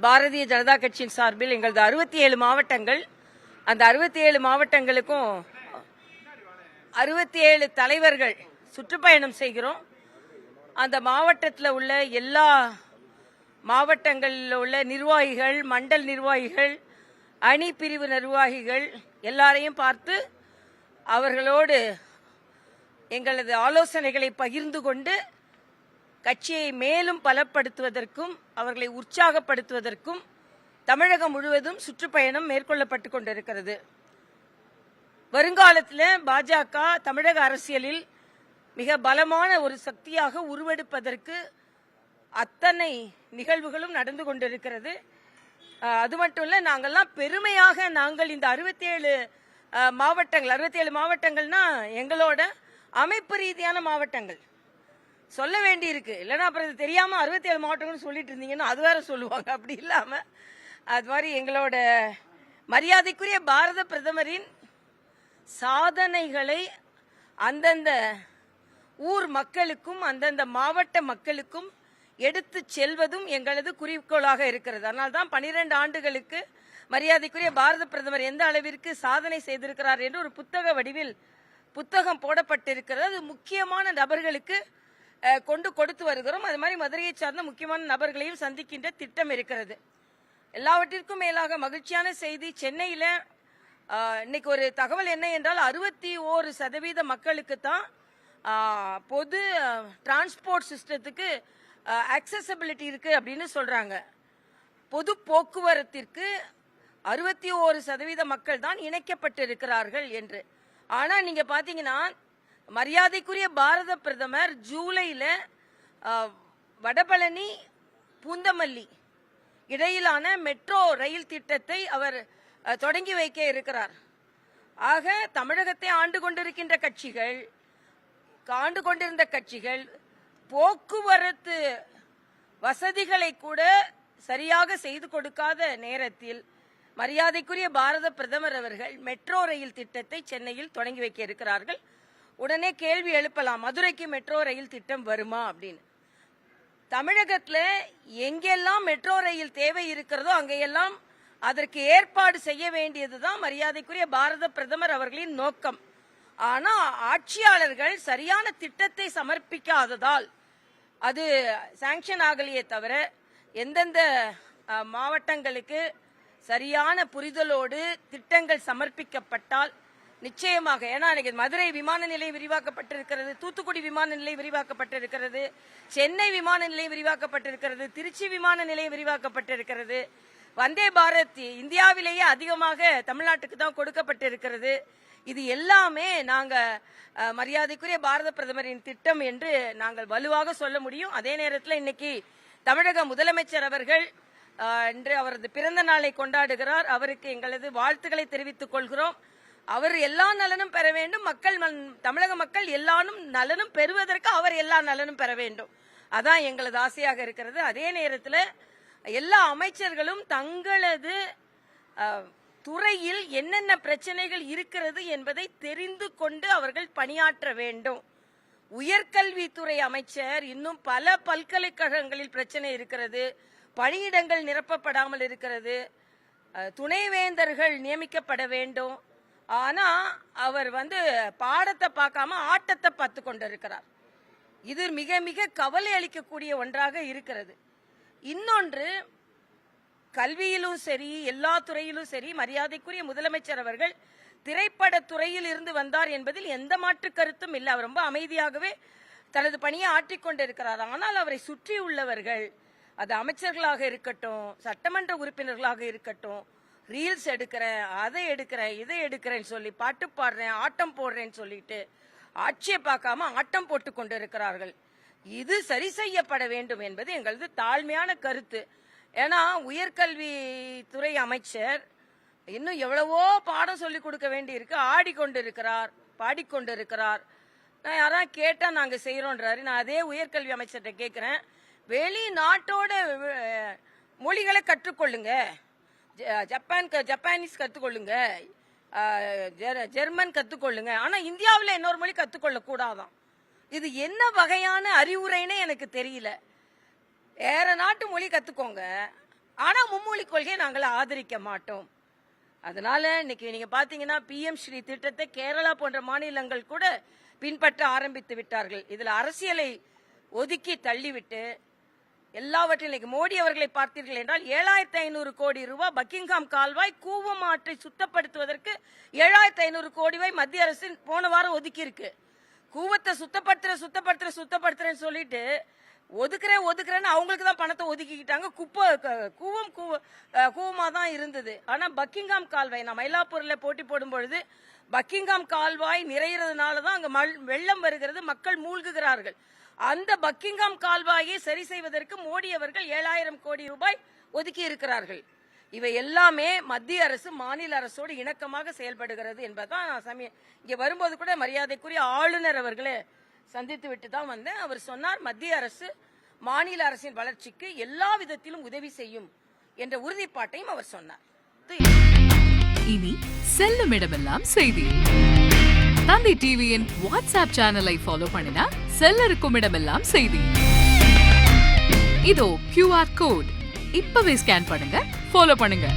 பாரதிய ஜனதா கட்சியின் சார்பில் எங்களது 67 மாவட்டங்கள், அந்த 67 மாவட்டங்களுக்கும் 67 தலைவர்கள் சுற்றுப்பயணம் செய்கிறோம். அந்த மாவட்டத்தில் உள்ள எல்லா மாவட்டங்களில் உள்ள நிர்வாகிகள், மண்டல் நிர்வாகிகள், அணி பிரிவு நிர்வாகிகள் எல்லாரையும் பார்த்து அவர்களோடு எங்களது ஆலோசனைகளை பகிர்ந்து கொண்டு கட்சியை மேலும் பலப்படுத்துவதற்கும் அவர்களை உற்சாகப்படுத்துவதற்கும் தமிழகம் முழுவதும் சுற்றுப்பயணம் மேற்கொள்ளப்பட்டு கொண்டிருக்கிறது. வருங்காலத்தில் பாஜக தமிழக அரசியலில் மிக பலமான ஒரு சக்தியாக உருவெடுப்பதற்கு அத்தனை நிகழ்வுகளும் நடந்து கொண்டிருக்கிறது. அது மட்டும் இல்ல, நாங்கள்லாம் பெருமையாக நாங்கள் இந்த 67 மாவட்டங்கள், 67 மாவட்டங்கள்னா எங்களோட அமைப்பு ரீதியான மாவட்டங்கள் சொல்ல வேண்டி இருக்கு. இல்லைன்னா அப்புறம் இது தெரியாம 67 மாவட்டங்கள்னு சொல்லிட்டு இருந்தீங்கன்னா அது வேற சொல்லுவாங்க. அப்படி இல்லாம அது மாதிரி எங்களோட மரியாதைக்குரிய பாரத பிரதமரின் சாதனைகளை அந்தந்த ஊர் மக்களுக்கும் அந்தந்த மாவட்ட மக்களுக்கும் எடுத்து செல்வதும் எங்களது குறிக்கோளாக இருக்கிறது. அதனால்தான் 12 ஆண்டுகளுக்கு மரியாதைக்குரிய பாரத பிரதமர் எந்த அளவிற்கு சாதனை செய்திருக்கிறார் என்று ஒரு புத்தக வடிவில் புத்தகம் போடப்பட்டிருக்கிறது. அது முக்கியமான நபர்களுக்கு கொண்டு கொடுத்து வருகிறோம். அது மாதிரி மதுரையை சார்ந்த முக்கியமான நபர்களையும் சந்திக்கின்ற திட்டம் இருக்கிறது. எல்லாவற்றிற்கும் மேலாக மகிழ்ச்சியான செய்தி, சென்னையில இன்னைக்கு ஒரு தகவல் என்ன என்றால் 61% மக்களுக்கு தான் பொது டிரான்ஸ்போர்ட் சிஸ்டத்துக்கு அக்சசபிலிட்டி இருக்கு அப்படின்னு சொல்றாங்க. பொது போக்குவரத்திற்கு 61% மக்கள் தான் இணைக்கப்பட்டிருக்கிறார்கள் என்று. ஆனா நீங்க பாத்தீங்கன்னா மரியாதைக்குரிய பாரத பிரதமர் ஜூலைல வடபழனி பூந்தமல்லி இடையிலான மெட்ரோ ரயில் திட்டத்தை அவர் தொடங்கி வைக்க இருக்கிறார். ஆக தமிழகத்தை ஆண்டு கொண்டிருந்த கட்சிகள் போக்குவரத்து வசதிகளை கூட சரியாக செய்து கொடுக்காத நேரத்தில் மரியாதைக்குரிய பாரத பிரதமர் அவர்கள் மெட்ரோ ரயில் திட்டத்தை சென்னையில் தொடங்கி வைக்க இருக்கிறார்கள். உடனே கேள்வி எழுப்பலாம், மதுரைக்கு மெட்ரோ ரயில் திட்டம் வருமா அப்படின்னு. தமிழகத்தில் எங்கெல்லாம் மெட்ரோ ரயில் தேவை இருக்கிறதோ அங்கெல்லாம் அதற்கு ஏற்பாடு செய்ய வேண்டியதுதான் மரியாதைக்குரிய பாரத பிரதமர் அவர்களின் நோக்கம். ஆனா ஆட்சியாளர்கள் சரியான திட்டத்தை சமர்ப்பிக்காததால் அது சாங்ஷன் ஆகலையே தவிர எந்தெந்த மாவட்டங்களுக்கு சரியான புரிதலோடு திட்டங்கள் சமர்ப்பிக்கப்பட்டால் நிச்சயமாக, ஏன்னா மதுரை விமான நிலையம் விரிவாக்கப்பட்டிருக்கிறது, தூத்துக்குடி விமான நிலையம் விரிவாக்கப்பட்டிருக்கிறது, சென்னை விமான நிலையம் விரிவாக்கப்பட்டிருக்கிறது, திருச்சி விமான நிலையம் விரிவாக்கப்பட்டிருக்கிறது, வந்தே பாரத் இந்தியாவிலேயே அதிகமாக தமிழ்நாட்டுக்கு தான் கொடுக்கப்பட்டிருக்கிறது. இது எல்லாமே நாங்க மரியாதைக்குரிய பாரத பிரதமரின் திட்டம் என்று நாங்கள் வலுவாக சொல்ல முடியும். அதே நேரத்தில் இன்னைக்கு தமிழக முதலமைச்சர் அவர்கள் இன்று அவரது பிறந்த நாளை கொண்டாடுகிறார். அவருக்கு எங்களது வாழ்த்துக்களை தெரிவித்துக் கொள்கிறோம். அவர் எல்லா நலனும் பெற வேண்டும், தமிழக மக்கள் எல்லா நலனும் பெறுவதற்கு அவர் எல்லா நலனும் பெற வேண்டும். அதான் எங்களது ஆசையாக இருக்கிறது. அதே நேரத்தில் எல்லா அமைச்சர்களும் தங்களது துறையில் என்னென்ன பிரச்சனைகள் இருக்கிறது என்பதை தெரிந்து கொண்டு அவர்கள் பணியாற்ற வேண்டும். உயர்கல்வித்துறை அமைச்சர் இன்னும் பல பல்கலைக்கழகங்களில் பிரச்சனை இருக்கிறது, பணியிடங்கள் நிரப்பப்படாமல் இருக்கிறது, துணைவேந்தர்கள் நியமிக்கப்பட வேண்டும். ஆனா அவர் பாடத்தை பார்க்காம ஆட்டத்தை பார்த்து கொண்டிருக்கிறார். இது மிக மிக கவலை அளிக்கக்கூடிய ஒன்றாக இருக்கிறது. இன்னொன்று, கல்வியிலும் சரி எல்லா துறையிலும் சரி மரியாதைக்குரிய முதலமைச்சர் அவர்கள் திரைப்பட துறையில் இருந்து வந்தார் என்பதில் எந்த மாற்று கருத்தும் இல்லை. அவர் ரொம்ப அமைதியாகவே தனது பணியை ஆற்றிக்கொண்டிருக்கிறார். ஆனால் அவரை சுற்றி உள்ளவர்கள், அது அமைச்சர்களாக இருக்கட்டும், சட்டமன்ற உறுப்பினர்களாக இருக்கட்டும், ரீல்ஸ் எடுக்கிறேன், அதை எடுக்கிறேன், இதை எடுக்கிறேன்னு சொல்லி பாட்டு பாடுறேன், ஆட்டம் போடுறேன்னு சொல்லிட்டு ஆட்சியை பார்க்காம ஆட்டம் போட்டு கொண்டு இருக்கிறார்கள். இது சரி செய்யப்பட வேண்டும் என்பது எங்களது தாழ்மையான கருத்து. ஏன்னா உயர்கல்வித்துறை அமைச்சர் இன்னும் எவ்வளவோ பாடம் சொல்லி கொடுக்க வேண்டி இருக்கு. ஆடிக்கொண்டிருக்கிறார், பாடிக்கொண்டிருக்கிறார். நான் யாராவது கேட்டா நாங்க செய்யறோன்றாரு. நான் அதே உயர்கல்வி அமைச்சர்கிட்ட கேட்கிறேன், வெளிநாட்டோட மொழிகளை கற்றுக்கொள்ளுங்க, ஜப்பானீஸ் கத்துக்கொள்ளுங்க, ஜெர்மன் கத்துக்கொள்ளுங்க, ஆனா இந்தியாவில் இன்னொரு மொழி கத்துக்கொள்ள கூடாதான். இது என்ன வகையான அறிவுரைன்னு எனக்கு தெரியல. வேற நாட்டு மொழி கத்துக்கோங்க, ஆனா மும்மொழி கொள்கையை நாங்கள் ஆதரிக்க மாட்டோம். அதனால இன்னைக்கு நீங்க பாத்தீங்கன்னா பிஎம் ஸ்ரீ திட்டத்தை கேரளா போன்ற மாநிலங்கள் கூட பின்பற்ற ஆரம்பித்து விட்டார்கள். இதுல அரசியலை ஒதுக்கி தள்ளிவிட்டு எல்லாவற்றிலும் இன்னைக்கு மோடி அவர்களை பார்த்தீர்கள் என்றால் 7500 கோடி ரூபாய் பக்கிங்ஹாம் கால்வாய் கூவம் ஆற்றை சுத்தப்படுத்துவதற்கு 7500 கோடி ரூபாய் மத்திய அரசு போன வாரம் ஒதுக்கி இருக்கு. கூவத்தை சுத்தப்படுத்துறேன்னு சொல்லிட்டு ஒதுக்குறேன்னு அவங்களுக்கு தான் பணத்தை ஒதுக்கிக்கிட்டாங்க. கூவமா தான் இருந்தது. ஆனா பக்கிங்ஹாம் கால்வாய் நான் மயிலாப்பூர்ல போட்டி போடும் பொழுது பக்கிங்ஹாம் கால்வாய் நிறைகிறதுனால தான் அங்க வெள்ளம் வருகிறது, மக்கள் மூழ்குகிறார்கள். அந்த பக்கிங்ஹாம் கால்வாயை சரி செய்வதற்கு மோடி அவர்கள் 7000 கோடி ரூபாய் ஒதுக்கி இருக்கிறார்கள். இவை எல்லாமே மத்திய அரசு மாநில அரசோடு இணக்கமாக செயல்படுகிறது என்பதுதான் நான் இங்க வரும்போது கூட மரியாதைக்குரிய ஆளுநர் அவர்களை சந்தித்து விட்டு தான் வந்தேன். அவர் சொன்னார் மத்திய அரசு மாநில அரசின் வளர்ச்சிக்கு எல்லா விதத்திலும் உதவி செய்யும் என்ற உறுதிப்பாட்டையும் அவர் சொன்னார். இனி செல்லும் இடமெல்லாம் செய்தி. தந்தி டிவியின் வாட்ஸ்அப் சேனலை ஃபாலோ பண்ணினா செல்ல இருக்கும் இடமெல்லாம் செய்தி. இதோ QR கோட் இப்பவே ஸ்கேன் பண்ணுங்க, ஃபாலோ பண்ணுங்க.